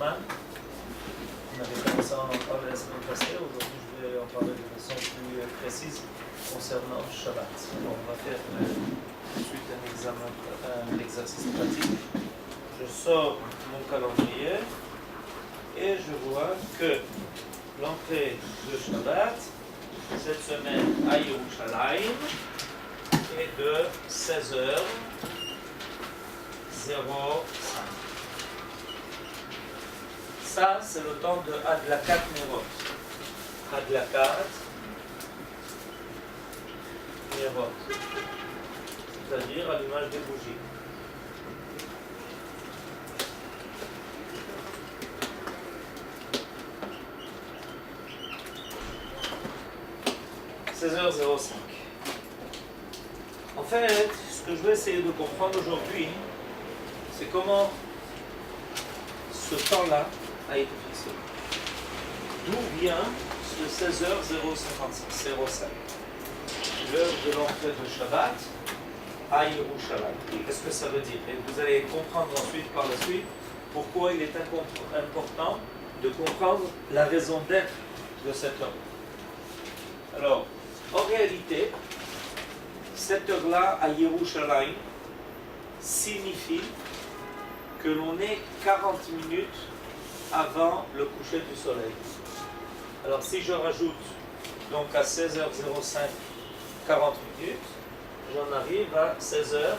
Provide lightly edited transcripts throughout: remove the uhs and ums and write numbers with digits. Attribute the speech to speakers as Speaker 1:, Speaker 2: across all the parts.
Speaker 1: Zman. On avait commencé à en parler la semaine passée. Aujourd'hui, je vais en parler de façon plus précise concernant Shabbat. Alors, on va faire tout de suite un examen, un exercice pratique. Je sors mon calendrier et je vois que l'entrée de Shabbat cette semaine à Yerushalayim est de 16h05. Ça, c'est le temps de Adlakat Nerot. Adlakat Nerot. C'est-à-dire allumage des bougies. – 16h05. En fait, ce que je vais essayer de comprendre aujourd'hui, c'est comment ce temps-là a été fixé. D'où vient ce 16h05, l'heure de l'entrée de Shabbat à Yerushalayim. Qu'est-ce que ça veut dire? Et vous allez comprendre ensuite, par la suite, pourquoi il est important de comprendre la raison d'être de cette heure. Alors, en réalité, cette heure-là à Yerushalayim signifie que l'on est 40 minutes avant le coucher du soleil. Alors si je rajoute donc à 16h05 40 minutes, j'en arrive à 16h45.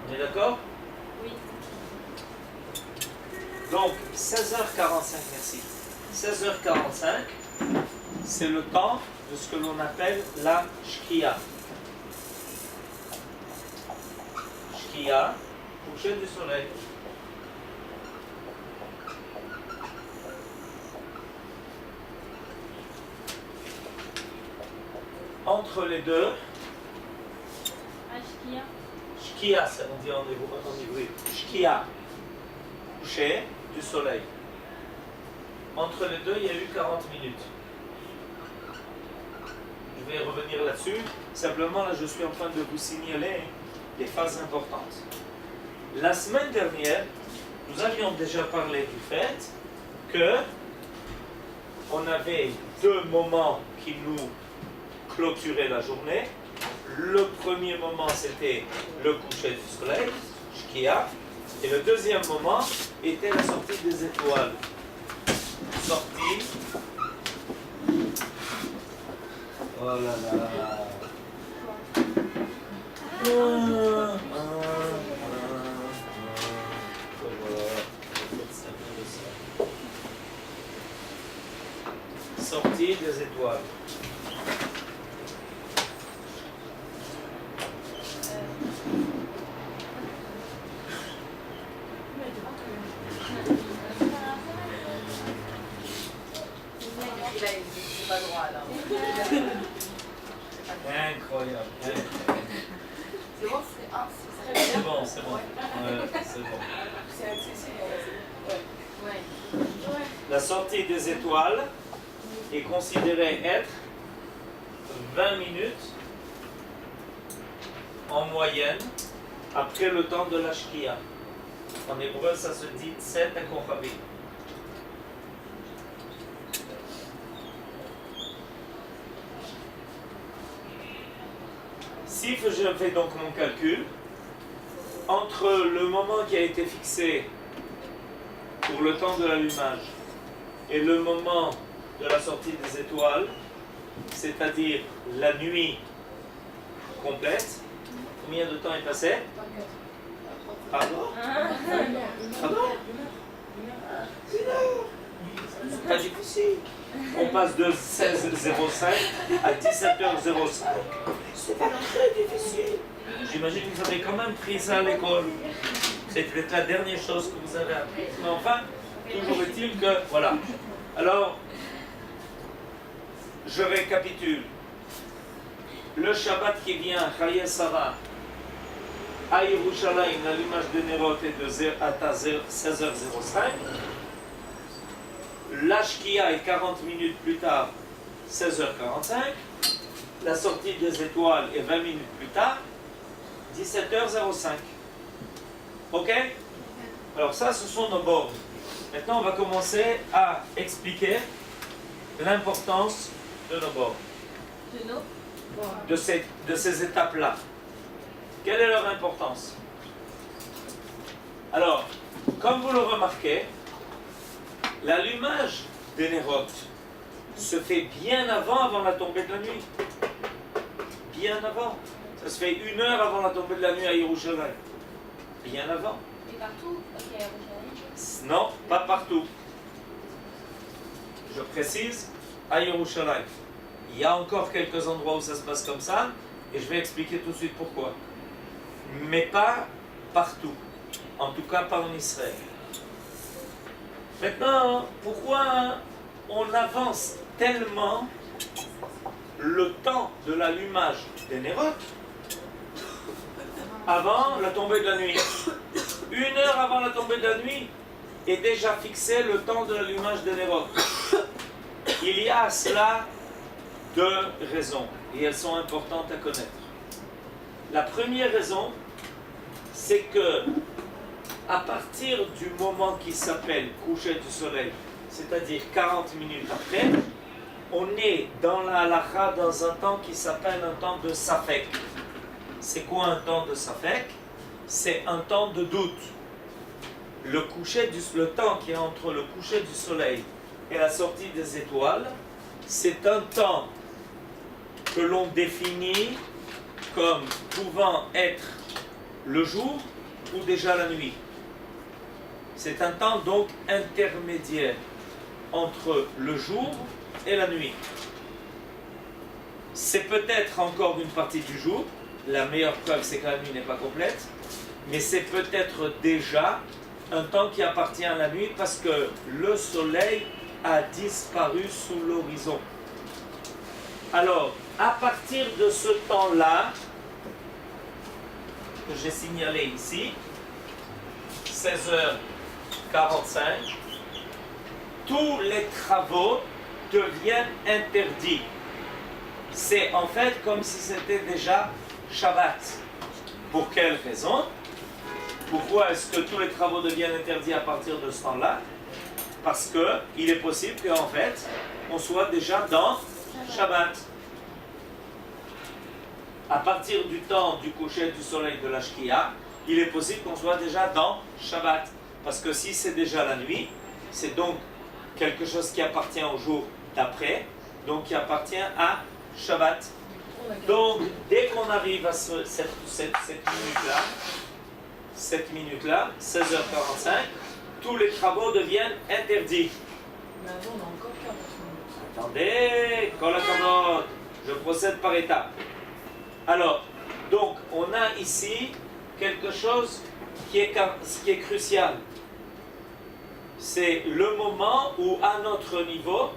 Speaker 1: On est d'accord?
Speaker 2: Oui.
Speaker 1: Donc 16h45, merci. 16h45, c'est le temps de ce que l'on appelle la Shkia. Shkia, coucher du soleil. Entre les deux,
Speaker 2: Shkia.
Speaker 1: Shkia, ça on dit en hébreu. Shkia, coucher du soleil. Entre les deux, il y a eu 40 minutes. Je vais revenir là-dessus. Simplement, là, je suis en train de vous signaler des phases importantes. La semaine dernière, nous avions déjà parlé du fait que on avait deux moments qui nous clôturaient la journée. Le premier moment, c'était le coucher du soleil, Shkia, et le deuxième moment était la sortie des étoiles. Sortie. Oh là là. Sortie des étoiles.
Speaker 2: Pas droit là.
Speaker 1: Incroyable.
Speaker 2: C'est bon,
Speaker 1: C'est bon, c'est bon. C'est bon.
Speaker 2: c'est accessible. Ouais.
Speaker 1: La sortie des étoiles est considérée être 20 minutes en moyenne après le temps de la Shkia. En hébreu, ça se dit Tset Kochavim. Si je fais donc mon calcul, entre le moment qui a été fixé pour le temps de l'allumage et le moment de la sortie des étoiles, c'est-à-dire la nuit complète, combien de temps est passé? Pardon? Pardon? C'est pas difficile. On passe de 16h05 à 17h05. C'est pas très difficile. J'imagine que vous avez quand même pris ça à l'école. C'est peut-être la dernière chose que vous avez appris. Mais enfin, toujours est-il que, voilà. Alors, je récapitule. Le Shabbat qui vient, Chaya Sarah, à Yerushalayim, l'allumage de Nerot est de 16h05. La Shkia est 40 minutes plus tard, 16h45. La sortie des étoiles est 20 minutes plus tard, 17h05. Ok? Alors ça, ce sont nos bornes. Maintenant, on va commencer à expliquer l'importance de nos bornes, de ces étapes-là. Quelle est leur importance? Alors, comme vous le remarquez, l'allumage des nérotes se fait bien avant la tombée de la nuit. Bien avant. Ça se fait 1 heure avant la tombée de la nuit à Yerushalayim. Bien avant.
Speaker 3: Et partout, ok, à Yerushalayim.
Speaker 1: Non, pas partout. Je précise, à Yerushalayim. Il y a encore quelques endroits où ça se passe comme ça, et je vais expliquer tout de suite pourquoi. Mais pas partout. En tout cas, pas en Israël. Maintenant, pourquoi on avance tellement le temps de l'allumage des nérotes avant la tombée de la nuit? 1 heure avant la tombée de la nuit est déjà fixé le temps de l'allumage des nérotes. Il y a à cela 2 raisons, et elles sont importantes à connaître. La première raison, c'est que à partir du moment qui s'appelle coucher du soleil, c'est-à-dire 40 minutes après, on est dans la halakha dans un temps qui s'appelle un temps de safek. C'est quoi un temps de safek? C'est un temps de doute. Le temps qui est entre le coucher du soleil et la sortie des étoiles, c'est un temps que l'on définit comme pouvant être le jour ou déjà la nuit. C'est un temps donc intermédiaire entre le jour et la nuit. C'est peut-être encore une partie du jour. La meilleure preuve, c'est que la nuit n'est pas complète. Mais c'est peut-être déjà un temps qui appartient à la nuit parce que le soleil a disparu sous l'horizon. Alors, à partir de ce temps-là, que j'ai signalé ici, 16h45, tous les travaux deviennent interdits. C'est en fait comme si c'était déjà Shabbat. Pour quelle raison? Pourquoi est-ce que tous les travaux deviennent interdits à partir de ce temps-là? Parce qu'il est possible qu'en fait, on soit déjà dans Shabbat. À partir du temps du coucher du soleil de la Shkia, il est possible qu'on soit déjà dans Shabbat. Parce que si c'est déjà la nuit, c'est donc quelque chose qui appartient au jour d'après, donc qui appartient à Shabbat. Donc, dès qu'on arrive à cette minute-là, 16h45, tous les travaux deviennent interdits.
Speaker 2: Mais avant, on a encore 40 minutes.
Speaker 1: Attendez, kol hakavod, je procède par étapes. Alors, donc, on a ici quelque chose qui est crucial. C'est le moment où, à notre niveau,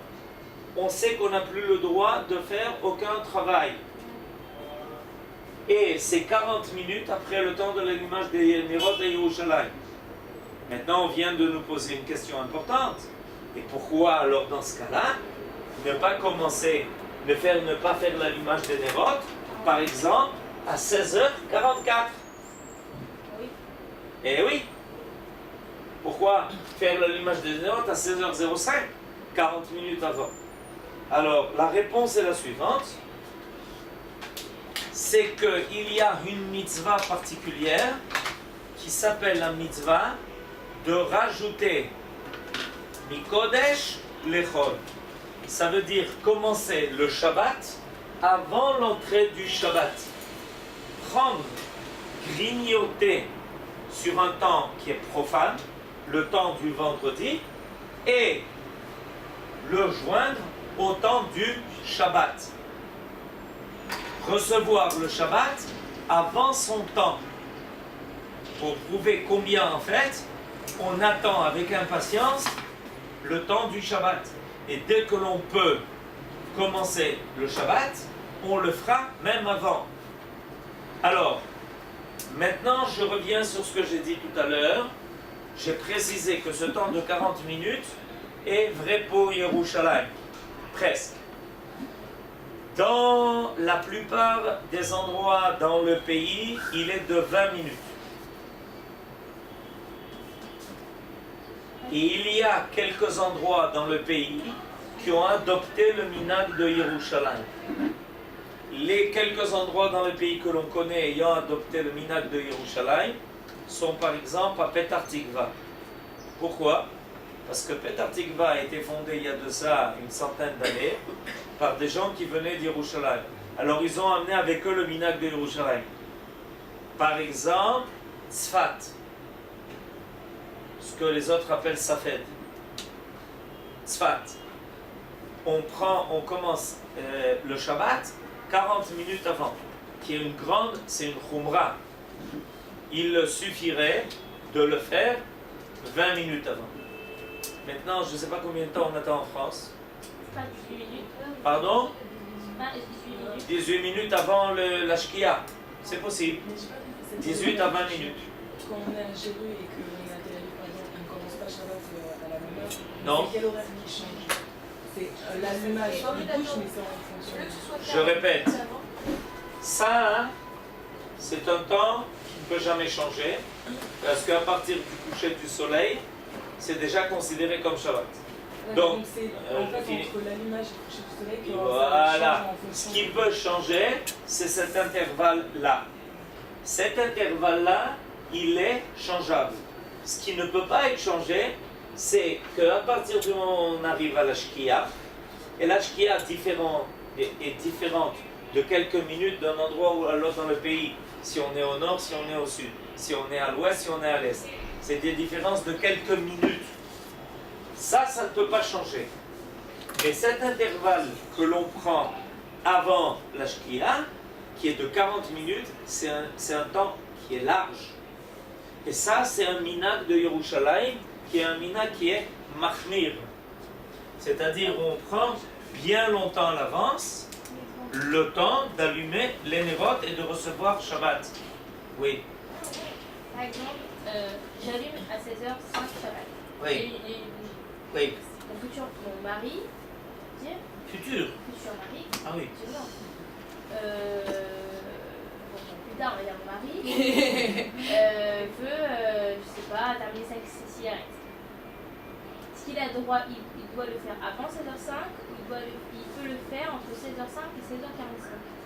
Speaker 1: on sait qu'on n'a plus le droit de faire aucun travail. Et c'est 40 minutes après le temps de l'allumage des Nérot et Yerushalayim. Maintenant, on vient de nous poser une question importante. Et pourquoi alors, dans ce cas-là, ne pas faire l'allumage des Nérot, par exemple, à 16h44?
Speaker 3: Oui.
Speaker 1: Eh oui. Pourquoi faire l'allumage des Nérot à 16h05, 40 minutes avant? Alors, la réponse est la suivante. C'est qu'il y a une mitzvah particulière qui s'appelle la mitzvah de rajouter Mikodesh Lechol. Ça veut dire commencer le Shabbat avant l'entrée du Shabbat. Prendre, grignoter sur un temps qui est profane, le temps du vendredi, et le joindre au temps du Shabbat. Recevoir le Shabbat avant son temps. Pour prouver combien en fait on attend avec impatience le temps du Shabbat. Et dès que l'on peut commencer le Shabbat, on le fera même avant. Alors, maintenant je reviens sur ce que j'ai dit tout à l'heure. J'ai précisé que ce temps de 40 minutes est vrai pour Yerushalayim. Presque. Dans la plupart des endroits dans le pays, il est de 20 minutes. Et il y a quelques endroits dans le pays qui ont adopté le minhag de Yerushalayim. Les quelques endroits dans le pays que l'on connaît ayant adopté le minhag de Yerushalayim sont par exemple à Petar Tikva. Pourquoi? Parce que Petar Tikva a été fondé il y a de ça une centaine d'années par des gens qui venaient d'Yerushalayim. Alors ils ont amené avec eux le minhag de Yerushalayim. Par exemple, Tzfat, ce que les autres appellent Safed. Tzfat. On commence le Shabbat 40 minutes avant, qui est c'est une khumra. Il suffirait de le faire 20 minutes avant. Maintenant, je ne sais pas combien de temps on attend en France.
Speaker 3: Pas 18 minutes.
Speaker 1: Pardon?
Speaker 3: Pas 18 minutes.
Speaker 1: 18 minutes avant la shkia. C'est possible. 18 à 20 minutes.
Speaker 2: Quand on est à Jéru et qu'on est à Tel Aviv, par exemple, on ne commence pas Shabbat à la même heure.
Speaker 1: Non.
Speaker 2: C'est quel horaire qui change? C'est l'allumage qui bouge, mais c'est en fonction de...
Speaker 1: Je répète. Ça, hein, c'est un temps qui ne peut jamais changer. Parce qu'à partir du coucher du soleil, c'est déjà considéré comme Shabbat. Donc,
Speaker 2: c'est en fait entre l'allumage et le coucher du soleil que
Speaker 1: voilà.
Speaker 2: ça
Speaker 1: Ce qui peut changer, c'est cet intervalle-là. Cet intervalle-là, il est changeable. Ce qui ne peut pas être changé, c'est qu'à partir du moment où on arrive à la shkia, et la shkia est différente de quelques minutes d'un endroit ou à l'autre dans le pays, si on est au nord, si on est au sud, si on est à l'ouest, si on est à l'est. C'est des différences de quelques minutes. Ça ne peut pas changer. Mais cet intervalle que l'on prend avant la shkia, qui est de 40 minutes, c'est un temps qui est large. Et ça, c'est un minhag de Yerushalayim, qui est un minhag qui est mahmir. C'est-à-dire, on prend bien longtemps à l'avance le temps d'allumer les nérotes et de recevoir Shabbat. Oui.
Speaker 3: Par exemple, j'allume à 16h05 Shabbat.
Speaker 1: Oui.
Speaker 3: Et bougies.
Speaker 1: Oui.
Speaker 3: Mon mari,
Speaker 1: Futur.
Speaker 3: futur mari,
Speaker 1: Ah oui.
Speaker 3: Plus tard, on va dire mon mari, veut, je sais pas, terminer sa cigarette. Est-ce qu'il a droit, il doit le faire avant 16h05 ou il peut le faire entre 16h05 et 16h45?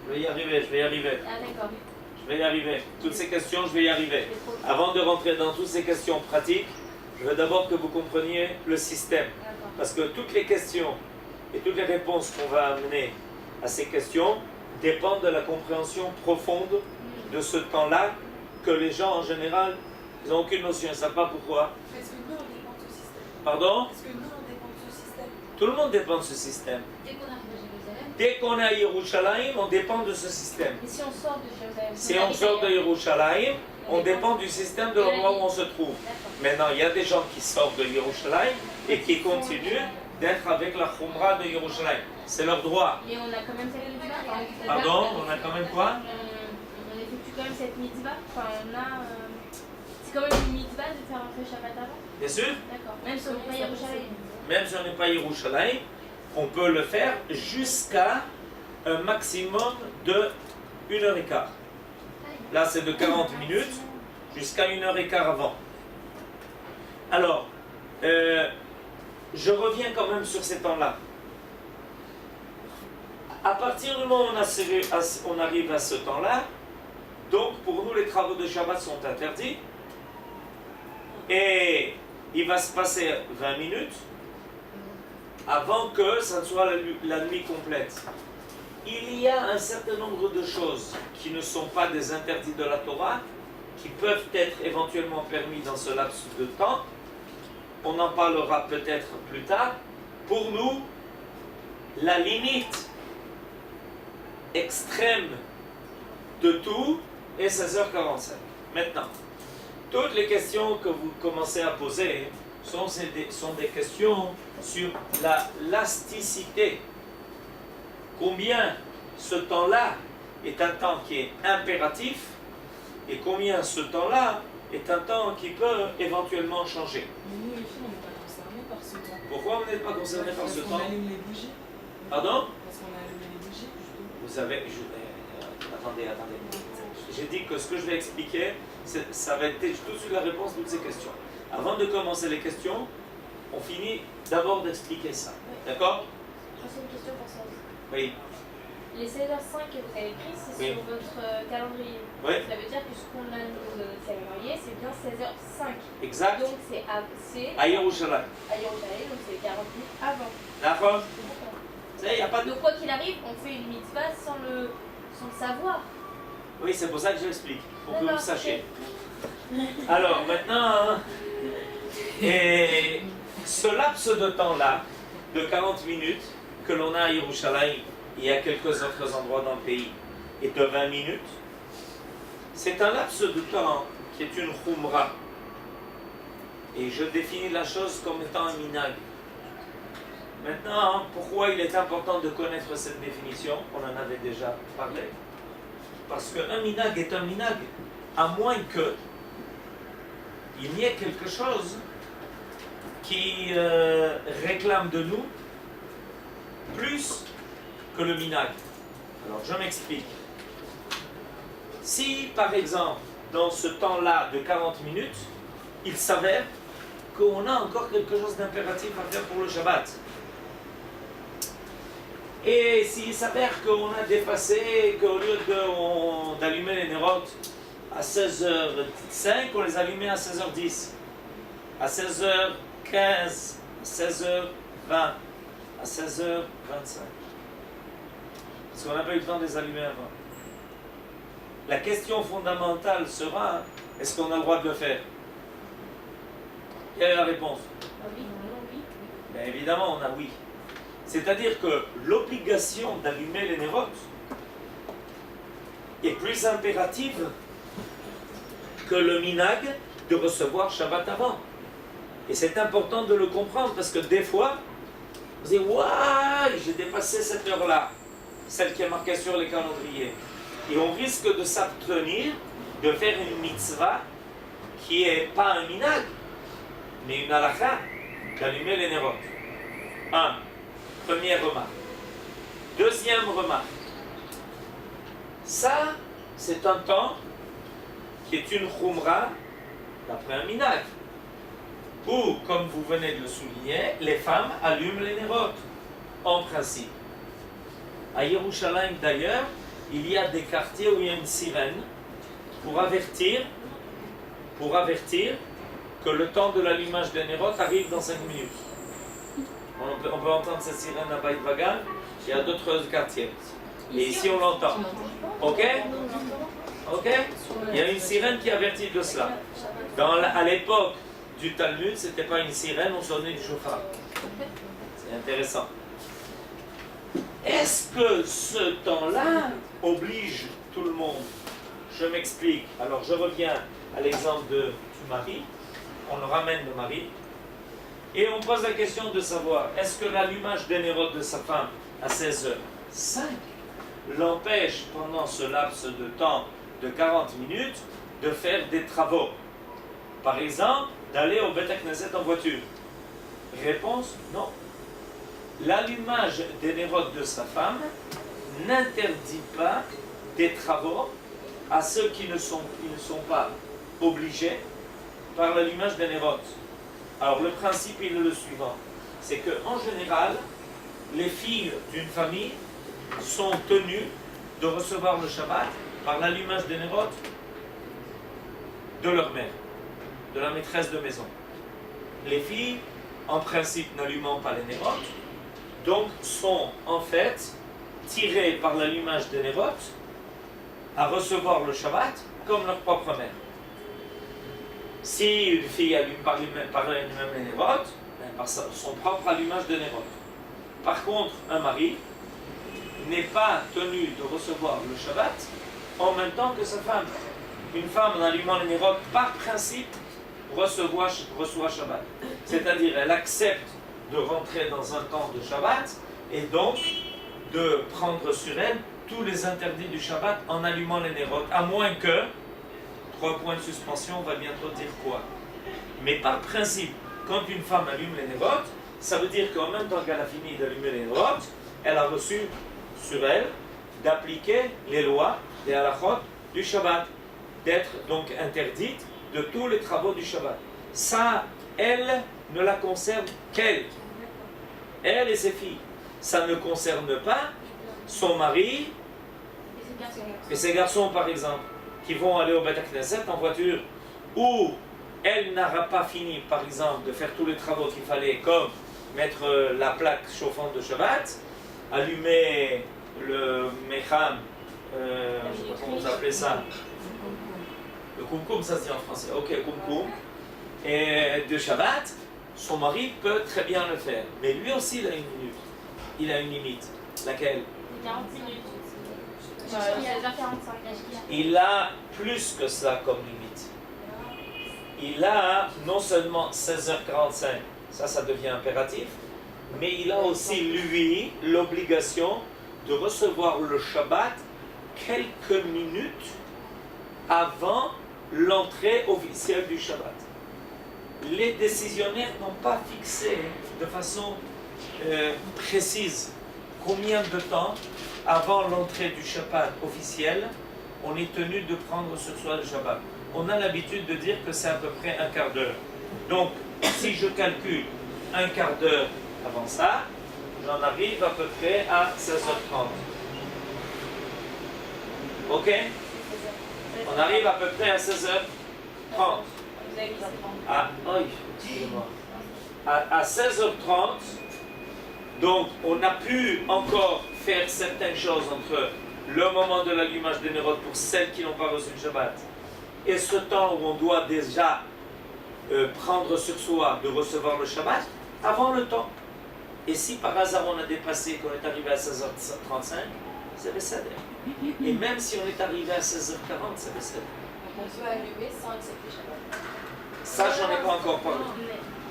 Speaker 1: Je vais y arriver.
Speaker 3: Ah d'accord.
Speaker 1: Je vais y arriver. Toutes ces questions, je vais y arriver. Avant de rentrer dans toutes ces questions pratiques, je veux d'abord que vous compreniez le système.
Speaker 3: D'accord.
Speaker 1: Parce que toutes les questions et toutes les réponses qu'on va amener à ces questions dépendent de la compréhension profonde de ce temps-là que les gens en général, ils n'ont aucune notion, ils ne savent pas pourquoi.
Speaker 4: Est-ce que nous, on dépend de ce système?
Speaker 1: Pardon?
Speaker 4: Est-ce que nous, on dépend de ce système?
Speaker 1: Tout le monde dépend de ce système.
Speaker 3: Dès qu'on arrive à Jérusalem.
Speaker 1: Dès qu'on est à Yerushalayim, on dépend de ce système.
Speaker 3: Mais si on sort de Jérusalem.
Speaker 1: Si on sort de Yerushalayim, on dépend du système de l'endroit où on se trouve.
Speaker 3: D'accord.
Speaker 1: Maintenant, il y a des gens qui sortent de Yerushalayim et qui continuent d'être avec la khumra de Yerushalayim. C'est leur droit.
Speaker 3: Mais on a quand même cette mitzvah.
Speaker 1: Pardon? On a quand même quoi?
Speaker 3: On effectue quand même cette mitzvah. Enfin, c'est quand même une mitzvah de faire rentrer Shabbat avant.
Speaker 1: Bien sûr.
Speaker 3: D'accord. Même si on n'est pas Yerushalayim.
Speaker 1: Même si on n'est pas Yerushalayim, on peut le faire jusqu'à un maximum de 1h15. Là, c'est de 40 minutes jusqu'à 1h15 avant. Alors, je reviens quand même sur ces temps-là. À partir du moment où on arrive à ce temps-là, donc pour nous, les travaux de Shabbat sont interdits. Et il va se passer 20 minutes avant que ça ne soit la nuit complète. Il y a un certain nombre de choses qui ne sont pas des interdits de la Torah, qui peuvent être éventuellement permis dans ce laps de temps. On en parlera peut-être plus tard. Pour nous, la limite extrême de tout est 16h45. Maintenant, toutes les questions que vous commencez à poser sont des questions sur l'élasticité. Combien ce temps-là est un temps qui est impératif et combien ce temps-là est un temps qui peut éventuellement changer.
Speaker 2: Mais nous, les filles, on n'est pas concernés par ce temps.
Speaker 1: Pourquoi vous n'êtes pas concernés par ce
Speaker 2: Parce
Speaker 1: temps?
Speaker 2: qu'on allume les bougies.
Speaker 1: Pardon?
Speaker 2: Parce qu'on a allumé les bougies, justement.
Speaker 1: Vous savez, attendez. J'ai dit que ce que je vais expliquer, ça va être tout de suite la réponse à toutes ces questions. Avant de commencer les questions, on finit d'abord d'expliquer ça. D'accord?
Speaker 3: J'ai une question pour ça.
Speaker 1: Oui.
Speaker 3: Les 16h05 que vous avez pris, c'est
Speaker 1: Oui.
Speaker 3: sur votre calendrier.
Speaker 1: Oui.
Speaker 3: Ça veut dire que ce qu'on a nous dans notre calendrier, c'est bien 16h05.
Speaker 1: Exact.
Speaker 3: Donc c'est
Speaker 1: À Yerushalayim.
Speaker 3: à Yerushalayim, donc c'est 40 minutes avant.
Speaker 1: D'accord?
Speaker 3: C'est bon.
Speaker 1: Vous savez, il n'y a pas de...
Speaker 3: Donc quoi qu'il arrive, on fait une mitzvah sans le savoir.
Speaker 1: Oui, c'est pour ça que j'explique, pour que vous le
Speaker 3: D'accord,
Speaker 1: sachiez. Alors, maintenant, et ce laps de temps-là, de 40 minutes, que l'on a à Yerushalayim, il y a quelques autres endroits dans le pays, et de 20 minutes, c'est un laps de temps qui est une khumra. Et je définis la chose comme étant un minag. Maintenant, pourquoi il est important de connaître cette définition? On en avait déjà parlé. Parce qu'un minag est un minag, à moins que il y ait quelque chose qui réclame de nous plus que le minag. Alors, je m'explique. Si, par exemple, dans ce temps-là de 40 minutes, il s'avère qu'on a encore quelque chose d'impératif à faire pour le Shabbat, et s'il s'avère qu'on a dépassé, qu'au lieu d'allumer les nérotes à 16h05, on les allumait à 16h10, à 16h15, à 16h20, à 16h25. Parce qu'on n'a pas eu le temps de les allumer avant. La question fondamentale sera, est-ce qu'on a le droit de le faire? Quelle est la réponse?
Speaker 3: Ah oui, non, oui.
Speaker 1: Bien évidemment, on a oui. C'est-à-dire que l'obligation d'allumer les nérotes est plus impérative que le minag de recevoir Shabbat avant. Et c'est important de le comprendre parce que des fois, vous dites, waouh, j'ai dépassé cette heure-là, celle qui est marquée sur les calendriers. Et on risque de s'abstenir de faire une mitzvah qui n'est pas un minag, mais une halakha, d'allumer les nérotes. Première remarque. Deuxième remarque. Ça, c'est un temps qui est une khumra d'après un minag. Où, comme vous venez de le souligner, les femmes allument les nérotes, en principe. À Yerushalayim d'ailleurs, il y a des quartiers où il y a une sirène pour avertir que le temps de l'allumage des nérotes arrive dans 5 minutes. On peut entendre cette sirène à Beit Vagan, il y a d'autres quartiers. Et ici on l'entend. Ok? Ok? Il y a une sirène qui avertit de cela. À l'époque du Talmud, ce n'était pas une sirène, on sonnait du chauffard. C'est intéressant. Est-ce que ce temps-là oblige tout le monde? Je m'explique. Alors je reviens à l'exemple du mari. On le ramène le mari. Et on pose la question de savoir, est-ce que l'allumage des nérotes de sa femme à 16h05 l'empêche pendant ce laps de temps de 40 minutes de faire des travaux? Par exemple, d'aller au Beth Knesset en voiture. Réponse, non. L'allumage des nérotes de sa femme n'interdit pas des travaux à ceux qui ne sont pas obligés par l'allumage des nérotes. Alors le principe il est le suivant, c'est qu'en général, les filles d'une famille sont tenues de recevoir le Shabbat par l'allumage des nérotes de leur mère, de la maîtresse de maison. Les filles, en principe, n'allumant pas les nérotes, donc sont en fait tirées par l'allumage des nérotes à recevoir le Shabbat comme leur propre mère. Si une fille allume par elle-même les nérotes, par son propre allumage de nérotes. Par contre, un mari n'est pas tenu de recevoir le Shabbat en même temps que sa femme. Une femme, en allumant les nérotes, par principe, reçoit Shabbat. C'est-à-dire, elle accepte de rentrer dans un temps de Shabbat et donc de prendre sur elle tous les interdits du Shabbat en allumant les nérotes, à moins que 3 points de suspension, on va bientôt dire quoi. Mais par principe, quand une femme allume les nérotes, ça veut dire qu'en même temps qu'elle a fini d'allumer les nérotes, elle a reçu sur elle d'appliquer les lois des halachot du Shabbat, d'être donc interdite de tous les travaux du Shabbat. Ça elle ne la concerne qu'elle. Elle et ses filles. Ça ne concerne pas son mari
Speaker 3: Et c'est garçon.
Speaker 1: et ses garçons, par exemple, qui vont aller au Beth Knesset en voiture, où elle n'aura pas fini, par exemple, de faire tous les travaux qu'il fallait, comme mettre la plaque chauffante de Shabbat, allumer le mecham, je sais pas comment vous appelez ça, le kumkum, ça se dit en français, ok, kumkum, et de Shabbat, son mari peut très bien le faire. Mais lui aussi, il a une minute. Il a une limite. Laquelle?
Speaker 3: 40 minutes.
Speaker 2: Ouais.
Speaker 3: Il y a 45
Speaker 1: Il a plus que ça comme limite. Il a non seulement 16h45, ça devient impératif, mais il a aussi, lui, l'obligation de recevoir le Shabbat quelques minutes avant l'entrée officielle du Shabbat. Les décisionnaires n'ont pas fixé de façon précise combien de temps avant l'entrée du Shabbat officiel on est tenu de prendre sur soi le Shabbat. On a l'habitude de dire que c'est à peu près un quart d'heure. Donc, si je calcule un quart d'heure avant ça, j'en arrive à peu près à 16h30. Ok? On arrive à peu près à 16h30.
Speaker 3: Vous avez mis ça.
Speaker 1: Excusez-moi. À 16h30, donc on a pu encore faire certaines choses entre le moment de l'allumage des nérodes pour celles qui n'ont pas reçu le Shabbat et ce temps où on doit déjà prendre sur soi de recevoir le Shabbat avant le temps. Et si par hasard on a dépassé, qu'on est arrivé à 16h35, c'est Besséder. Et même si on est arrivé à 16h40, c'est Besséder.
Speaker 4: On peut allumer sans accepter Shabbat.
Speaker 1: Ça, j'en ai pas encore parlé.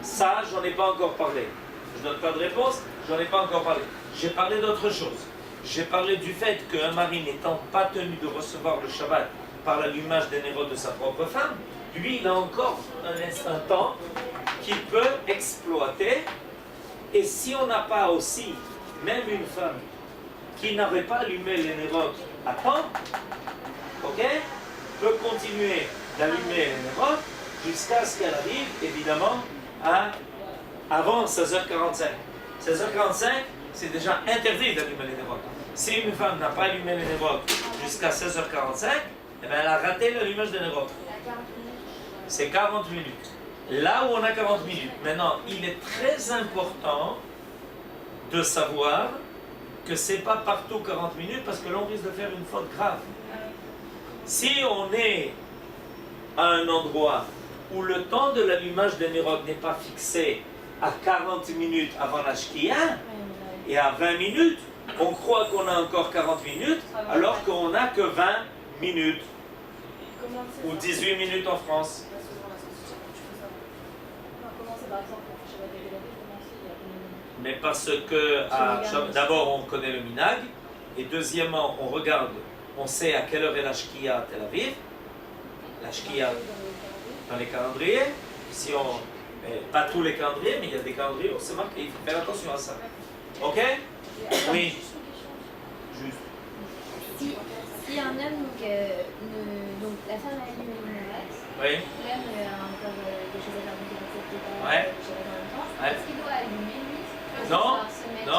Speaker 1: Ça, j'en ai pas encore parlé. Je donne pas de réponse, j'en ai pas encore parlé. J'ai parlé d'autre chose. J'ai parlé du fait qu'un mari n'étant pas tenu de recevoir le Shabbat par l'allumage des nérodes de sa propre femme, lui, il a encore un temps qu'il peut exploiter. Et si on n'a pas aussi, même une femme qui n'avait pas allumé les nérodes à temps, ok, peut continuer d'allumer les nérodes jusqu'à ce qu'elle arrive, évidemment, avant 16h45. 16h45, c'est déjà interdit d'allumer les nérodes. Si une femme n'a pas allumé les nérodes jusqu'à 16h45, eh bien, elle a raté l'allumage des nérodes. C'est 40 minutes. Là où on a 40 minutes, maintenant, il est très important de savoir que c'est pas partout 40 minutes parce que l'on risque de faire une faute grave. Si on est à un endroit où le temps de l'allumage des nérodes n'est pas fixé à 40 minutes avant la Shkia et à 20 minutes, on croit qu'on a encore 40 minutes alors qu'on n'a que 20 minutes ou 18 minutes en France.
Speaker 3: Par exemple, pour Shabbat et Tel Aviv, commencer il y a une...
Speaker 1: Mais parce que d'abord on connaît le minag et deuxièmement on regarde, on sait à quelle heure est la Shkia à Tel Aviv, la Shkia dans les calendriers. Si on, pas tous les calendriers, mais il y a des calendriers, on sait marqué, il faut faire attention à ça. Ok? Oui. Juste.
Speaker 5: Si un homme, donc la femme a allumé une nérodes,
Speaker 1: Oui.
Speaker 5: l'homme a encore des choses à faire, donc il accepte pas
Speaker 1: Ouais.
Speaker 5: de gérer en même temps,
Speaker 1: Ouais.
Speaker 5: est-ce qu'il doit allumer lui pour
Speaker 1: Non.
Speaker 5: pouvoir se mettre,
Speaker 1: Non.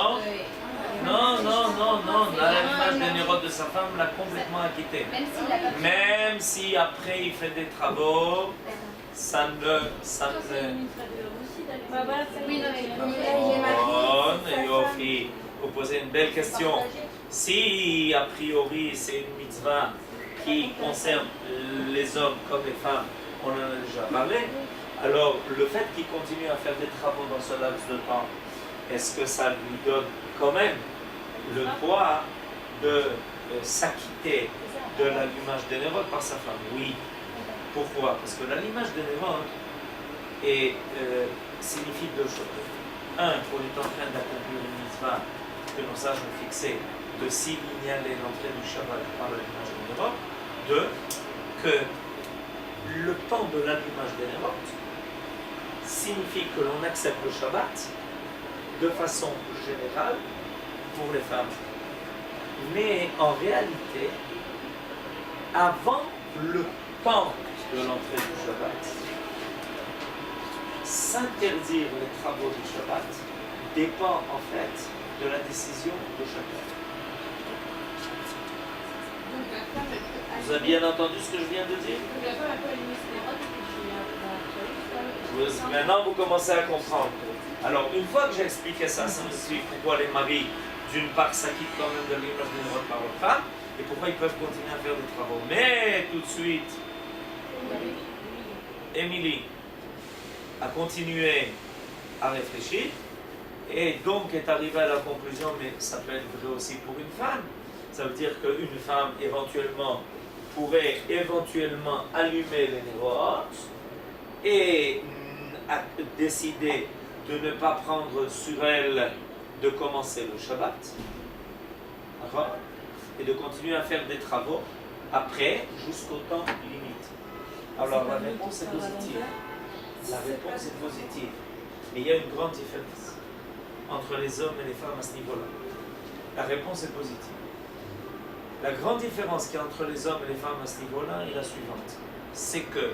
Speaker 1: Non.
Speaker 5: C'est
Speaker 1: L'allumage
Speaker 5: vraiment
Speaker 1: des
Speaker 5: un
Speaker 1: nérodes de sa femme l'a complètement acquitté.
Speaker 5: Même s'il a pas pu.
Speaker 1: Même si après il fait des travaux, ça ne.
Speaker 3: C'est une mitzvah aussi d'aller. Bah voilà, c'est
Speaker 5: Oui, non, mais
Speaker 3: il est
Speaker 1: Bonne, Yofi, vous posez une belle question. Si a priori c'est une mitzvah qui concerne les hommes comme les femmes, on en a déjà parlé, alors le fait qu'il continue à faire des travaux dans ce laps de temps, est-ce que ça lui donne quand même le droit de s'acquitter de l'allumage des nérodes par sa femme? Oui. Pourquoi? Parce que l'allumage des nérodes signifie deux choses. Un, qu'on est en train d'accomplir une mitzvah que nos sages ont fixée de signaler l'entrée du Shabbat par l'allumage des nérodes. Deux, que le temps de l'allumage des nérodes signifie que l'on accepte le Shabbat de façon générale pour les femmes. Mais en réalité, avant le temps de l'entrée du Shabbat, s'interdire les travaux du Shabbat dépend en fait de la décision de chacun.
Speaker 4: Donc la femme, elle peut
Speaker 1: Vous avez bien entendu ce que je viens de dire?
Speaker 4: Donc la femme, elle peut allumer ses nérotes et puis
Speaker 1: Maintenant, vous commencez à comprendre. Alors, une fois que j'ai expliqué ça, ça me suit pourquoi les maris, d'une part, s'acquittent quand même de l'image d'une robe par leur femme, et pourquoi ils peuvent continuer à faire des travaux. Mais tout de suite, Émilie a continué à réfléchir, et donc est arrivée à la conclusion, mais ça peut être vrai aussi pour une femme. Ça veut dire qu'une femme, éventuellement, pourrait éventuellement allumer les nérotes et a décidé de ne pas prendre sur elle de commencer le Shabbat avant, et de continuer à faire des travaux après jusqu'au temps limite. Alors la réponse est positive. La réponse est positive. Mais il y a une grande différence entre les hommes et les femmes à ce niveau-là. La réponse est positive. La grande différence qu'il y a entre les hommes et les femmes à ce niveau-là est la suivante. C'est que,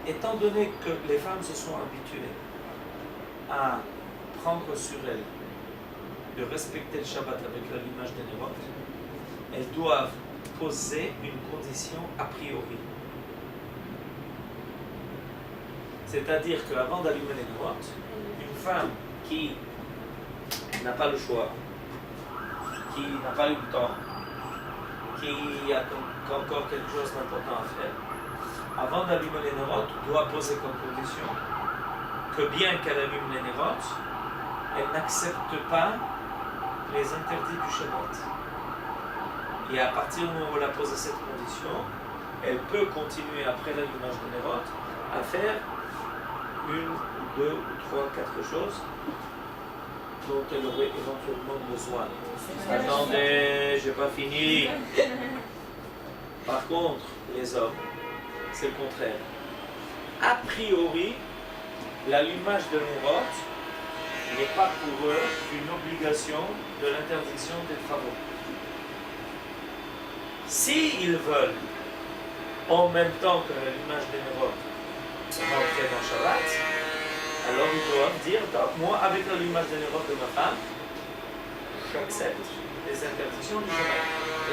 Speaker 1: étant donné que les femmes se sont habituées à prendre sur elles de respecter le Shabbat avec l'allumage des nérotes, elles doivent poser une condition a priori. C'est-à-dire qu'avant d'allumer les nérotes, une femme qui n'a pas le choix, qui n'a pas eu le temps, qui a encore quelque chose d'important à faire, avant d'allumer les nérotes, doit poser comme condition que bien qu'elle allume les nérotes, elle n'accepte pas les interdits du Shabbat. Et à partir du moment où elle a posé cette condition, elle peut continuer après l'allumage des nérotes à faire une, deux, ou trois, quatre choses dont elle aurait éventuellement besoin. Attendez, j'ai pas fini. Par contre, les hommes, c'est le contraire. A priori, l'allumage de nérotes n'est pas pour eux une obligation de l'interdiction des travaux. S'ils veulent, en même temps que l'allumage des nérotes, rentrer dans Shabbat, alors ils doivent dire, moi, avec l'allumage des nérotes de ma femme, j'accepte les interdictions du Shabbat.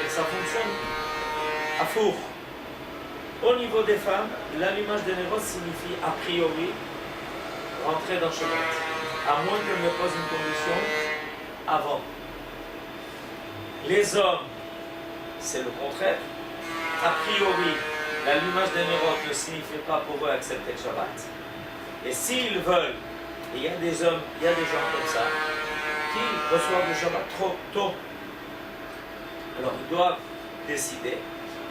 Speaker 1: Et ça fonctionne à four. Au niveau des femmes, l'allumage des nérotes signifie a priori rentrer dans Shabbat, à moins qu'elle ne pose une condition avant. Les hommes, c'est le contraire. A priori, l'allumage des nérotes ne signifie pas pour eux accepter le Shabbat. Et s'ils veulent, et il y a des hommes, il y a des gens comme ça, qui reçoivent le Shabbat trop tôt, alors ils doivent décider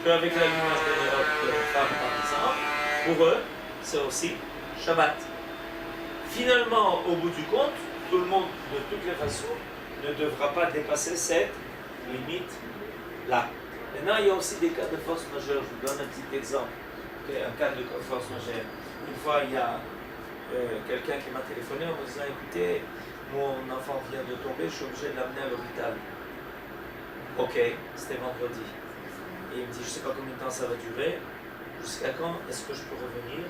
Speaker 1: qu'avec l'allumage des nérotes de la femme, par exemple, pour eux, c'est aussi Shabbat. Finalement, au bout du compte, tout le monde, de toutes les façons, ne devra pas dépasser cette limite-là. Maintenant, il y a aussi des cas de force majeure. Je vous donne un petit exemple. Un cas de force majeure. Une fois, il y a quelqu'un qui m'a téléphoné en me disant, écoutez, mon enfant vient de tomber, je suis obligé de l'amener à l'hôpital. Ok, c'était vendredi. Et il me dit, je ne sais pas combien de temps ça va durer. Jusqu'à quand est-ce que je peux revenir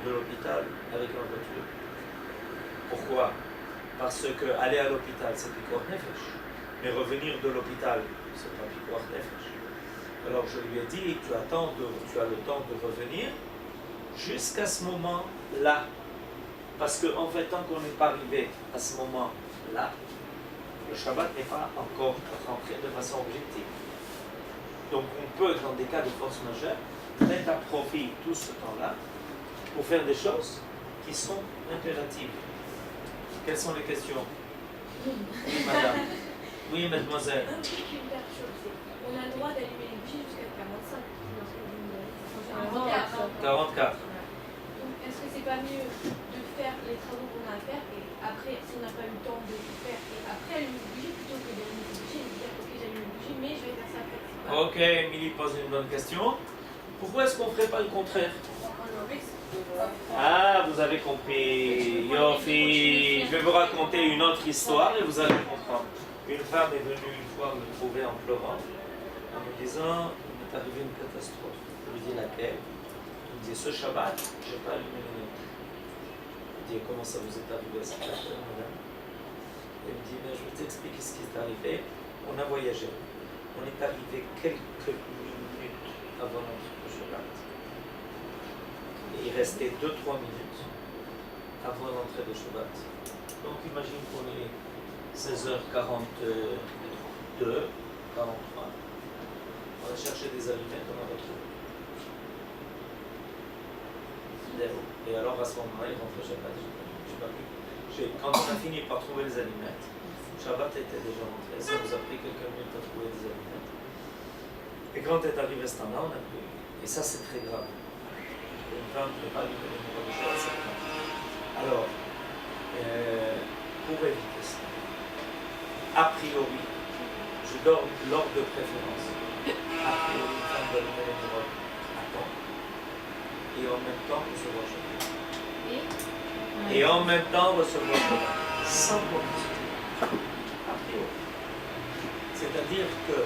Speaker 1: de l'hôpital avec ma voiture? Pourquoi? Parce que aller à l'hôpital, c'est pikuach nefesh. Mais revenir de l'hôpital, c'est pas pikuach nefesh. Alors je lui ai dit, tu as le temps de revenir jusqu'à ce moment-là. Parce qu'en fait, tant qu'on n'est pas arrivé à ce moment-là, le Shabbat n'est pas encore rentré de façon objective. Donc on peut, dans des cas de force majeure, mettre à profit tout ce temps-là pour faire des choses qui sont impératives. Quelles sont les questions? Oui, madame. Oui, mademoiselle.
Speaker 6: Un truc qui me perturbe, c'est on a le droit d'allumer les bougies jusqu'à 45
Speaker 1: 44.
Speaker 6: Donc est-ce que c'est pas mieux de faire les travaux qu'on a à faire et après, si on n'a pas eu le temps de tout faire, et après allumer les bougies plutôt que d'allumer les bougies et de dire ok j'allume les bougies mais je vais faire ça après.
Speaker 1: Ok, Émilie pose une bonne question. Pourquoi est-ce qu'on ne ferait pas le contraire? Ah, vous avez compris. Yofi, je vais vous raconter une autre histoire et vous allez comprendre. Une femme est venue une fois me trouver en pleurant, en me disant, il m'est arrivé une catastrophe. Je lui dis laquelle? Il me me dit ce Shabbat, je n'ai pas allumé les lumières. Je dis comment ça vous est arrivé à cette heure, madame? Elle me dit mais je vais t'expliquer ce qui est arrivé. On a voyagé. On est arrivé quelques minutes avant l'entrée de Shabbat. Et il restait 2-3 minutes avant l'entrée de Shabbat. Donc imagine qu'on est 16h42, 43. On a cherché des allumettes, on a retrouvé. Et alors à ce moment-là, il rentre Shabbat. Quand on a fini par trouver les allumettes, Shabbat était déjà rentré. Ça nous a pris quelques minutes à trouver des allumettes. Et quand est arrivé ce temps-là, on a pris. Et ça, c'est très grave. Une femme ne peut pas allumer les numéros de Shabbat, c'est grave. Alors, pour éviter ça, a priori, je donne l'ordre de préférence. A priori, une femme doit allumer les numéros à temps. Et en même temps, recevoir Shabbat. Et en même temps, recevoir Shabbat. Sans condition. A priori. C'est-à-dire que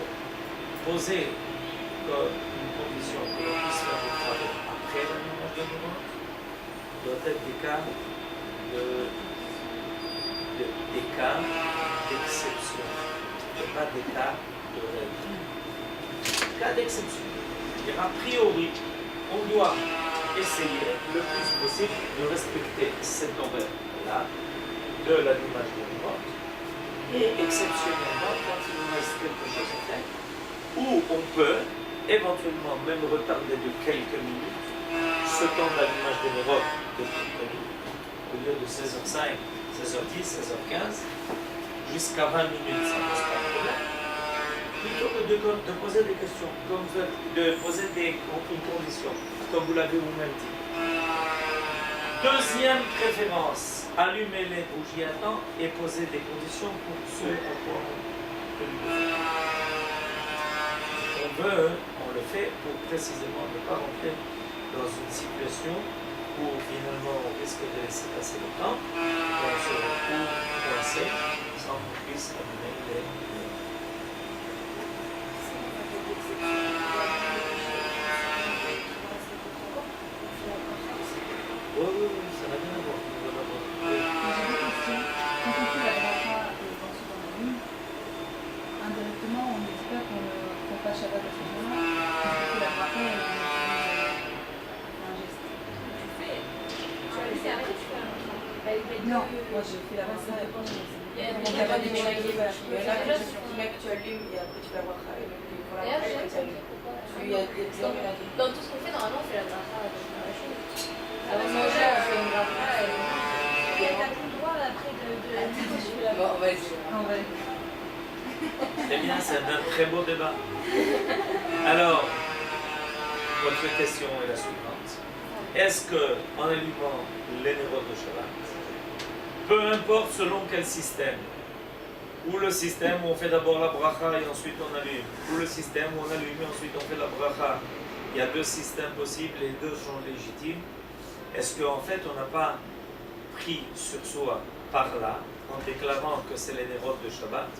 Speaker 1: poser comme une condition que l'on puisse faire des travaux après l'allumage de numéros doit être des cas d'exception, et pas des cas de règle. Cas d'exception. A priori, on doit essayer le plus possible de respecter cet horaire-là de l'allumage de numéros et exceptionnellement, quand il nous reste quelque chose à faire, où on peut éventuellement même retarder de quelques minutes ce temps d'allumage des numéros de quelques minutes, au lieu de 16h05, 16h10, 16h15, jusqu'à 20 minutes, ça ne pose pas de problème. Plutôt que de poser des questions, de poser une condition, comme vous l'avez vous-même dit. Deuxième préférence, allumer les bougies à temps et poser des conditions pour ce à quoi on le fait pour précisément ne pas rentrer dans une situation où finalement on risque de laisser passer le temps, et on se retrouve coincé sans qu'on puisse allumer les lumières. Oui, ça n'a rien à voir.
Speaker 2: J'ai deux questions. Quand on fait la bracha dans ce domaine, indirectement, on ne dit pas qu'on ne prend pas Shabbat à ce moment-là. Parce que la bracha, elle est un geste.
Speaker 6: C'est après, tu fais un bracha.
Speaker 2: Non, moi je fais la bracha et puis
Speaker 6: Il y a
Speaker 2: on n'a pas des
Speaker 6: des
Speaker 2: choses.
Speaker 7: Il y en a que tu allumes et après tu vas voir ça. Et pour la
Speaker 5: D'ailleurs,
Speaker 7: bracha,
Speaker 5: j'aime
Speaker 7: tu allumes. Il y a des hommes et des
Speaker 5: Dans tout ce qu'on fait, normalement, on fait la bracha dans la chose.
Speaker 7: Avant de manger, on fait une bracha et
Speaker 6: T'as plus le droit après de
Speaker 7: bon, on va essayer.
Speaker 2: On va aller.
Speaker 1: Très bien, c'est un très beau débat. Alors, votre question est la suivante. Est-ce que, en allumant les numéros de Shabbat, peu importe selon quel système, ou le système où on fait d'abord la bracha et ensuite on allume, ou le système où on allume et ensuite on fait la bracha, il y a deux systèmes possibles et les deux sont légitimes. Est-ce qu'en fait on n'a pas pris sur soi par là, en déclarant que c'est les numéros de Shabbat,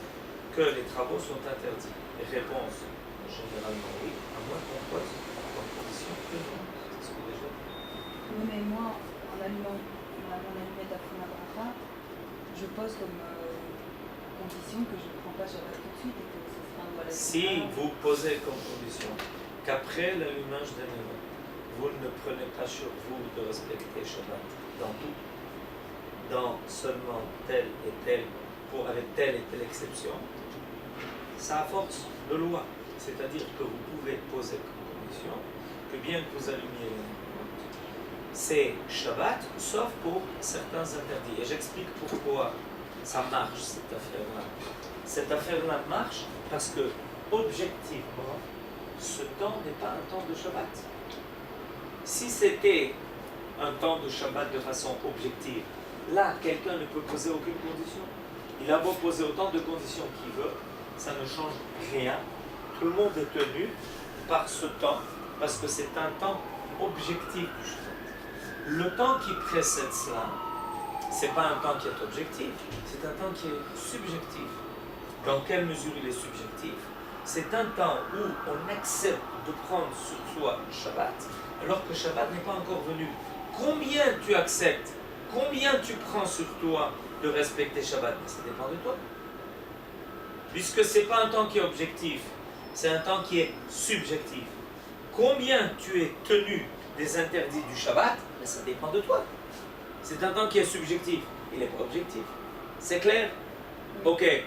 Speaker 1: que les travaux sont interdits? Réponse, généralement oui, à moins qu'on pose en condition que non. C'est ce que déjà dit.
Speaker 2: Oui, mais moi, en allumant mon allumette après ma bracha, je pose comme condition que je ne prends pas Shabbat tout de suite et que ce sera un doigt
Speaker 1: Si vous posez comme condition qu'après l'allumage des numéros, vous ne prenez pas sur vous de respecter Shabbat dans tout, dans seulement telle et telle, avec telle et telle exception, ça a force de loi. C'est-à-dire que vous pouvez poser comme condition que bien que vous allumiez les numéros, c'est Shabbat, sauf pour certains interdits. Et j'explique pourquoi ça marche, cette affaire-là. Cette affaire-là marche parce que, objectivement, ce temps n'est pas un temps de Shabbat. Si c'était un temps de Shabbat de façon objective, là, quelqu'un ne peut poser aucune condition. Il a beau poser autant de conditions qu'il veut, ça ne change rien. Tout le monde est tenu par ce temps, parce que c'est un temps objectif du Shabbat. Le temps qui précède cela, ce n'est pas un temps qui est objectif, c'est un temps qui est subjectif. Dans quelle mesure il est subjectif? c'est un temps où on accepte de prendre sur soi Shabbat, alors que Shabbat n'est pas encore venu. Combien tu acceptes, combien tu prends sur toi de respecter Shabbat? Mais ça dépend de toi. Puisque ce n'est pas un temps qui est objectif, c'est un temps qui est subjectif. Combien tu es tenu des interdits du Shabbat? Mais ça dépend de toi. C'est un temps qui est subjectif, il n'est pas objectif. C'est clair? Ok.
Speaker 2: J'ai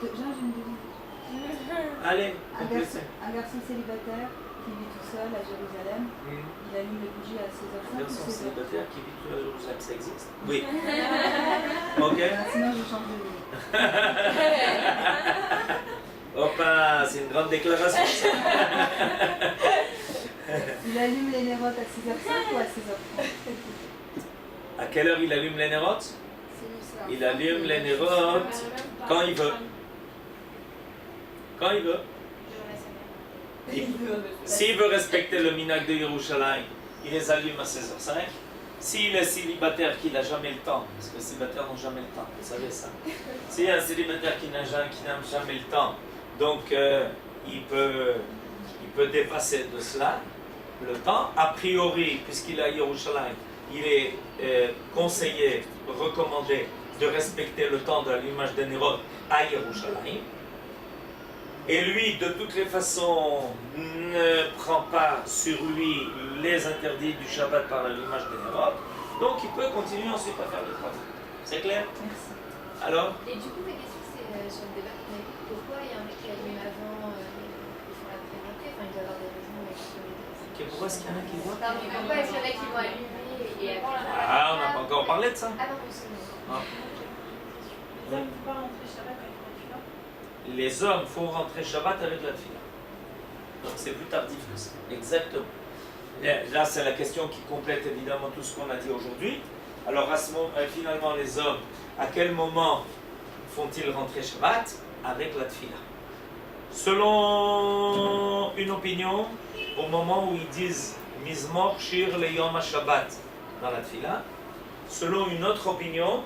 Speaker 2: une deuxième.
Speaker 1: Allez,
Speaker 2: Un garçon célibataire qui vit tout seul à Jérusalem, il allume les bougies à 16h05
Speaker 1: Un
Speaker 2: ou
Speaker 1: garçon
Speaker 2: 16h.
Speaker 1: célibataire qui vit à Jérusalem, ça existe? Oui. Ok.
Speaker 2: Sinon je change de vie.
Speaker 1: Opa, c'est une grande déclaration. Ça.
Speaker 2: Il allume les nérotes à 6h05 ou à 16h30?
Speaker 1: À quelle heure il allume les nérotes? Il allume les nérotes quand il veut. Quand il veut. S'il veut respecter le minhag de Yerushalayim, il les allume à 16h05. S'il est célibataire qui n'a jamais le temps, parce que les célibataires n'ont jamais le temps, vous savez ça. S'il y a un célibataire qui n'a jamais le temps, donc il peut dépasser de cela le temps. A priori, puisqu'il est à Yerushalayim, il est conseillé, recommandé de respecter le temps de l'allumage des nérotes à Yerushalayim. Et lui, de toutes les façons, ne prend pas sur lui les interdits du Shabbat par l'allumage des nérotes. Donc il peut continuer ensuite à faire les travaux. C'est clair?
Speaker 2: Merci.
Speaker 1: Alors?
Speaker 5: Et du coup, ma question c'est sur le débat qu'on a eu. Pourquoi il y a un mec qui allume avant, ils font la présenté, enfin il doit avoir des raisons
Speaker 1: Pourquoi est-ce qu'il y en a qui voient?
Speaker 5: Non, mais pourquoi est-ce qu'il y en a qui vont allumer et après...
Speaker 1: Ah, on n'a pas encore parlé de ça.
Speaker 5: Ah non, mais c'est bon.
Speaker 1: Ah.
Speaker 6: Les hommes ne peuvent pas rentrer Shabbat avec la tefila.
Speaker 1: Les hommes font rentrer Shabbat avec la tefila. Donc c'est plus tardif que ça. Exactement. Et là, c'est la question qui complète évidemment tout ce qu'on a dit aujourd'hui. Alors, à ce moment, finalement, les hommes, à quel moment font-ils rentrer Shabbat? Avec la tefila. Selon une opinion, au moment où ils disent Mizmor Shir le Yom HaShabbat dans la tefila, selon une autre opinion,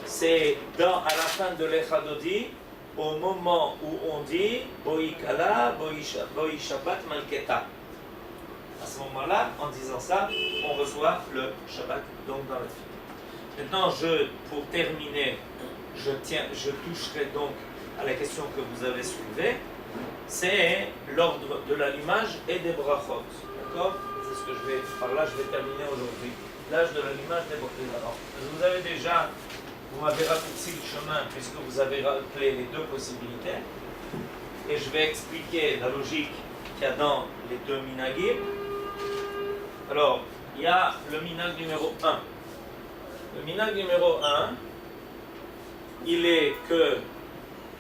Speaker 1: c'est à la fin de l'Echadodi, au moment où on dit Boi Kala, Boi Shabbat Malketa. À ce moment-là, en disant ça, on reçoit le Shabbat donc dans la tefila. Maintenant, pour terminer, je toucherai donc à la question que vous avez soulevée, c'est l'ordre de l'allumage et des brachot. D'accord? C'est ce que par là, je vais terminer aujourd'hui. L'âge de l'allumage des brachot. Alors, vous m'avez raccourci le chemin puisque vous avez rappelé les deux possibilités. Et je vais expliquer la logique qu'il y a dans les deux minagim. Alors, il y a le minag numéro 1. Le minag numéro 1, il est que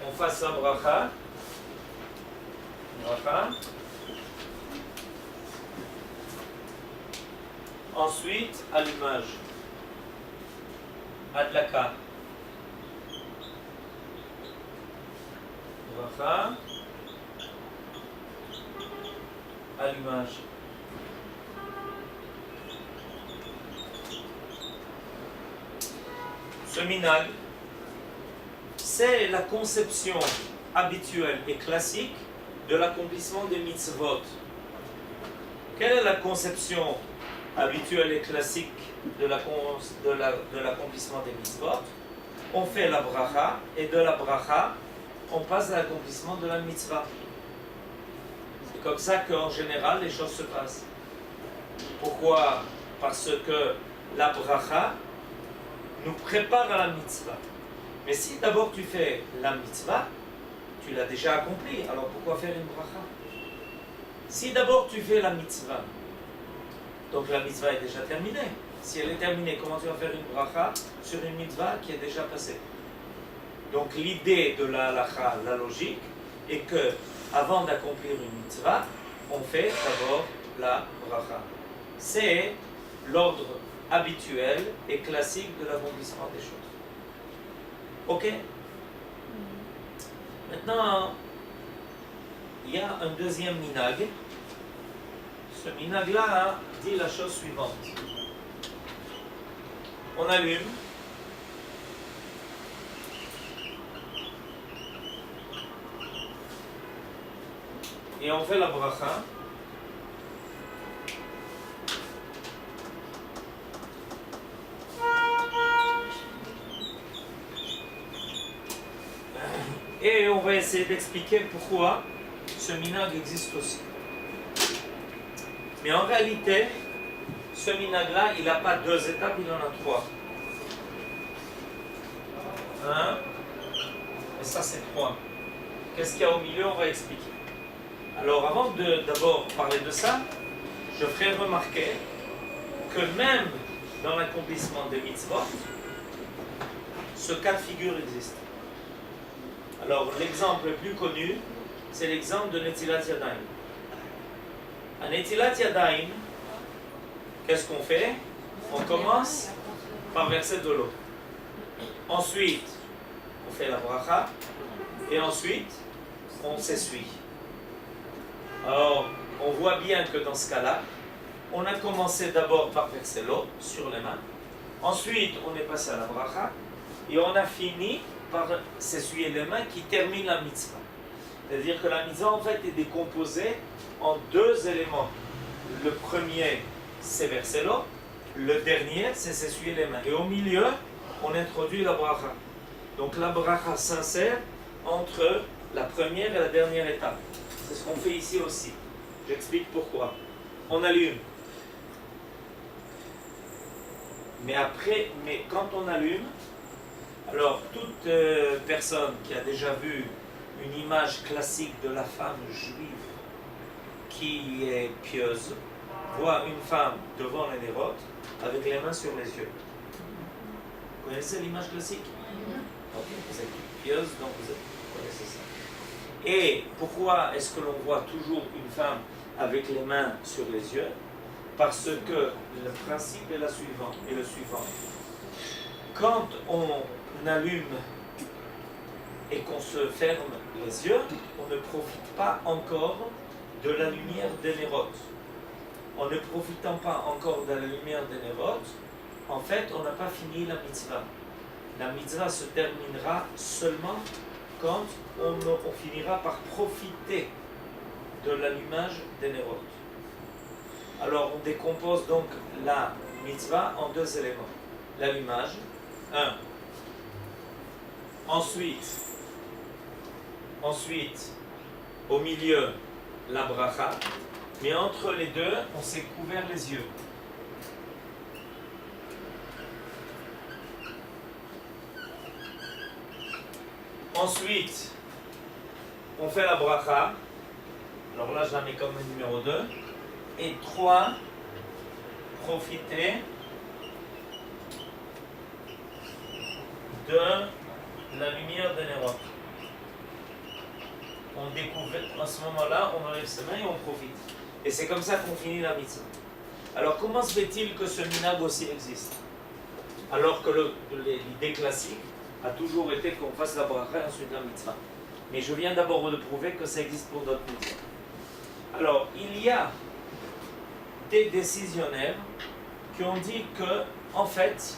Speaker 1: on fasse la bracha. Ensuite, allumage. Adlaka. Bracha. Allumage. Ce minag, c'est la conception habituelle et classique de l'accomplissement des mitzvot. Quelle est la conception habituelle et classique de l'accomplissement des mitzvot? On fait la bracha, et de la bracha, on passe à l'accomplissement de la mitzvah. C'est comme ça qu'en général, les choses se passent. Pourquoi? Parce que la bracha nous prépare à la mitzvah. Mais si d'abord tu fais la mitzvah, tu l'as déjà accomplie, alors pourquoi faire une bracha? Si d'abord tu fais la mitzvah, donc la mitzvah est déjà terminée. Si elle est terminée, comment tu vas faire une bracha sur une mitzvah qui est déjà passée? Donc l'idée de la halacha, la logique, est que avant d'accomplir une mitzvah, on fait d'abord la bracha. C'est l'ordre habituel et classique de l'accomplissement des choses. Ok? Maintenant, il y a un deuxième minag. Ce minag-là dit la chose suivante. On allume. et on fait la bracha. Et on va essayer d'expliquer pourquoi ce minag existe aussi. Mais en réalité, ce minag-là, il n'a pas 2 étapes, il en a 3. 1, et ça c'est 3. Qu'est-ce qu'il y a au milieu? On va expliquer. Alors avant de d'abord parler de ça, je ferai remarquer que même dans l'accomplissement des mitzvot, ce cas de figure existe. Alors l'exemple le plus connu, c'est l'exemple de Netilat Yadayim. À Netilat Yadayim, qu'est-ce qu'on fait? On commence par verser de l'eau. Ensuite, on fait la bracha. Et ensuite, on s'essuie. Alors, on voit bien que dans ce cas-là, on a commencé d'abord par verser l'eau sur les mains. Ensuite, on est passé à la bracha. Et on a fini par s'essuyer les mains qui termine la mitzvah. C'est-à-dire que la mitzvah, en fait, est décomposée en 2 éléments. Le premier, c'est verser l'eau. Le dernier, c'est s'essuyer les mains. Et au milieu, on introduit la bracha. Donc la bracha s'insère entre la première et la dernière étape. C'est ce qu'on fait ici aussi. J'explique pourquoi. On allume. Mais quand on allume, alors toute personne qui a déjà vu une image classique de la femme juive qui est pieuse, voit une femme devant les nérotes avec les mains sur les yeux. Vous connaissez l'image classique? Ok, vous êtes pieuse, donc vous connaissez ça. Et pourquoi est-ce que l'on voit toujours une femme avec les mains sur les yeux? Parce que le principe est le suivant. Quand on allume et qu'on se ferme les yeux, on ne profite pas encore de la lumière des nérotes. En ne profitant pas encore de la lumière des nérotes, en fait, on n'a pas fini la mitzvah. La mitzvah se terminera seulement quand on finira par profiter de l'allumage des nérotes. Alors, on décompose donc la mitzvah en 2 éléments. L'allumage, 1. Ensuite, au milieu, la bracha. Mais entre les deux, on s'est couvert les yeux. Ensuite, on fait la bracha. Alors là, je la mets comme numéro 2. Et 3, profiter de la lumière des nérotes. On découvre, à ce moment-là, on enlève ses mains et on profite. Et c'est comme ça qu'on finit la mitzvah. Alors comment se fait-il que ce minag aussi existe? Alors que l'idée classique a toujours été qu'on fasse la bracha et ensuite la mitzvah. Mais je viens d'abord de prouver que ça existe pour d'autres mitzvahs. Alors, il y a des décisionnaires qui ont dit que, en fait,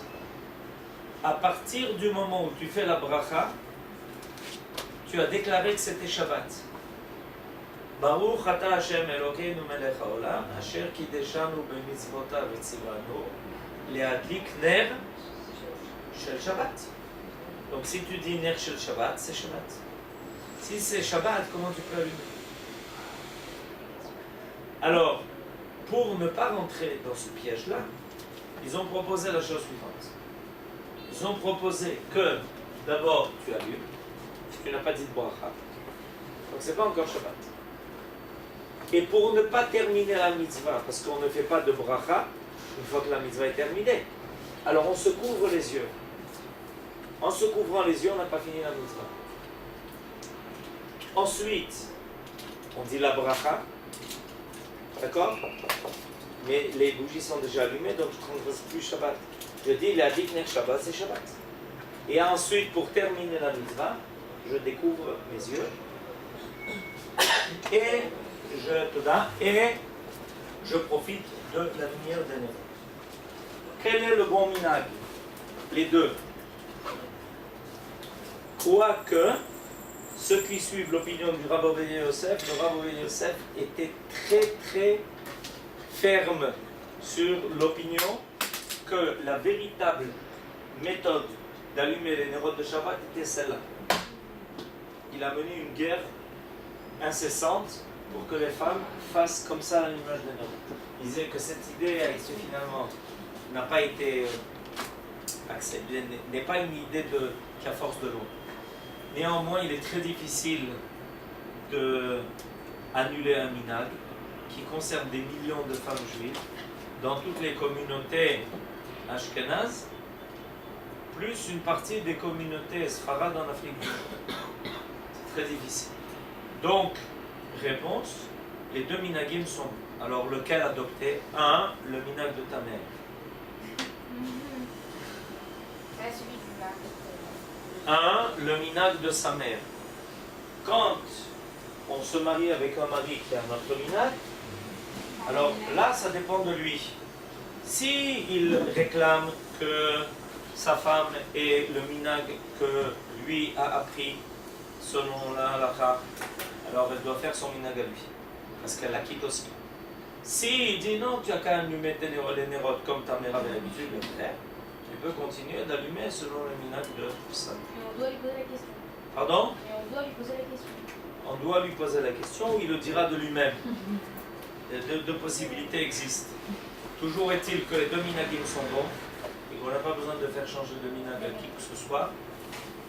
Speaker 1: à partir du moment où tu fais la bracha, tu as déclaré que c'était Shabbat. Baruch ata Hashem Elokeinu melech haolam, asher kideshanu b'mitzvotav v'tzivanu, le'adlik ner shel Shabbat. Donc si tu dis ner shel Shabbat, c'est Shabbat. Si c'est Shabbat, comment tu peux allumer? Alors, pour ne pas rentrer dans ce piège-là, ils ont proposé la chose suivante. Ils ont proposé que, d'abord, tu allumes, tu n'as pas dit de bracha, donc c'est pas encore Shabbat. Et pour ne pas terminer la mitzvah, parce qu'on ne fait pas de bracha, une fois que la mitzvah est terminée, alors on se couvre les yeux. En se couvrant les yeux, on n'a pas fini la mitzvah. Ensuite, on dit la bracha, d'accord? Mais les bougies sont déjà allumées, donc je ne reste plus Shabbat. Je dis, la dikner Shabbat, c'est Shabbat. Et ensuite, pour terminer la mitzvah, je découvre mes yeux et je profite de la lumière des nérotes. Quel est le bon minag? Les deux. Quoique, ceux qui suivent l'opinion du Rav Ovadia Yosef, le Rav Ovadia Yosef était très très ferme sur l'opinion que la véritable méthode d'allumer les nérodes de Shabbat était celle-là. Il a mené une guerre incessante pour que les femmes fassent comme ça l'allumage des nérodes. Il disait que cette idée a été finalement n'a pas été acceptée, n'est pas une idée qui a force de l'eau. Néanmoins, il est très difficile d'annuler un minag qui concerne des millions de femmes juives dans toutes les communautés ashkénazes, plus une partie des communautés sfarades en Afrique du Nord. C'est très difficile. Donc, réponse, les deux minagim sont. Alors, lequel adopter? Un, le minag de ta mère. Un, le minag de sa mère. Quand on se marie avec un mari qui a un autre minag, alors là, ça dépend de lui. Si il réclame que sa femme ait le minag que lui a appris selon la halakha, alors elle doit faire son minag à lui, parce qu'elle la quitte aussi. Si il dit non, tu as qu'à allumer les nérodes comme ta mère avait l'habitude de faire, tu peux continuer d'allumer selon le minag de sa mère.
Speaker 3: Et on doit lui poser la question.
Speaker 1: Pardon?
Speaker 3: Et on doit lui poser la question.
Speaker 1: On doit lui poser la question ou il le dira de lui-même. Deux possibilités existent. Toujours est-il que les deux minagim sont bons et qu'on n'a pas besoin de faire changer de minag à qui que ce soit.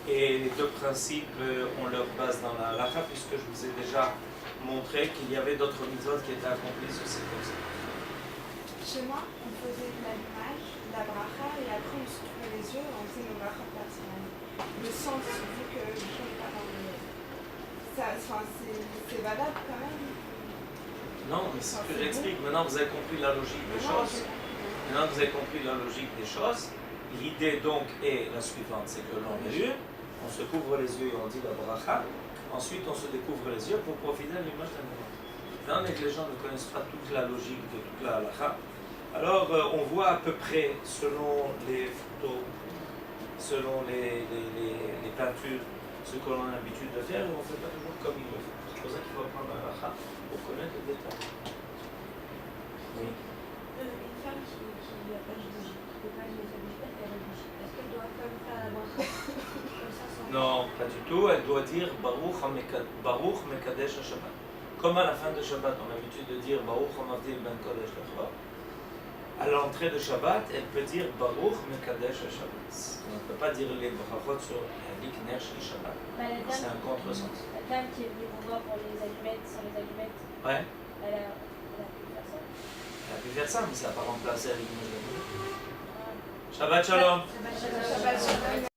Speaker 1: Et les deux principes ont leur base dans la halakha, puisque je vous ai déjà montré qu'il y avait d'autres mitzvot qui étaient accomplies sur ces concepts.
Speaker 8: Chez moi, on faisait de l'allumage, de la bracha, et après on se coupait les yeux et on faisait nos brachas personnelles. Le sens, vu que je ne sais pas dans le... C'est valable quand même.
Speaker 1: Non, mais c'est ce que j'explique. Maintenant, vous avez compris la logique des choses. Maintenant, vous avez compris la logique des choses. L'idée donc est la suivante, c'est que l'on allume, on se couvre les yeux et on dit la bracha. Ensuite, on se découvre les yeux pour profiter de l'image d'un néron. Étant donné que les gens ne connaissent pas toute la logique de toute la halakha, alors on voit à peu près, selon les photos, selon les peintures, ce que l'on a l'habitude de faire, et on ne fait pas toujours comme il le faut. C'est pour ça qu'il faut apprendre la halakha pour connaître les détails. Oui.
Speaker 6: Une femme qui n'a pas de bougie, qui ne peut pas allumer sa bougie, elle fait la bougie. Est-ce qu'elle doit quand même faire la bracha comme ça sans...
Speaker 1: Non, pas du tout. Elle doit dire Baruch Mekadesh Shabbat. Comme à la fin de Shabbat, on a l'habitude de dire Baruch Hamavdil Ben Kodesh Lechva. À l'entrée de Shabbat, elle peut dire Baruch Mekadesh Shabbat. On ne peut pas dire les brachot sur l'Ikner Shli Shabbat. C'est un contresens.
Speaker 3: La dame qui est venue vous voir pour les allumettes, sans les allumettes,
Speaker 1: Ouais,
Speaker 3: elle a pu faire ça.
Speaker 1: elle a pu faire ça, mais ça n'a pas remplacé l'image de la bougie. Shabbat Shalom.
Speaker 3: Shabbat Shalom.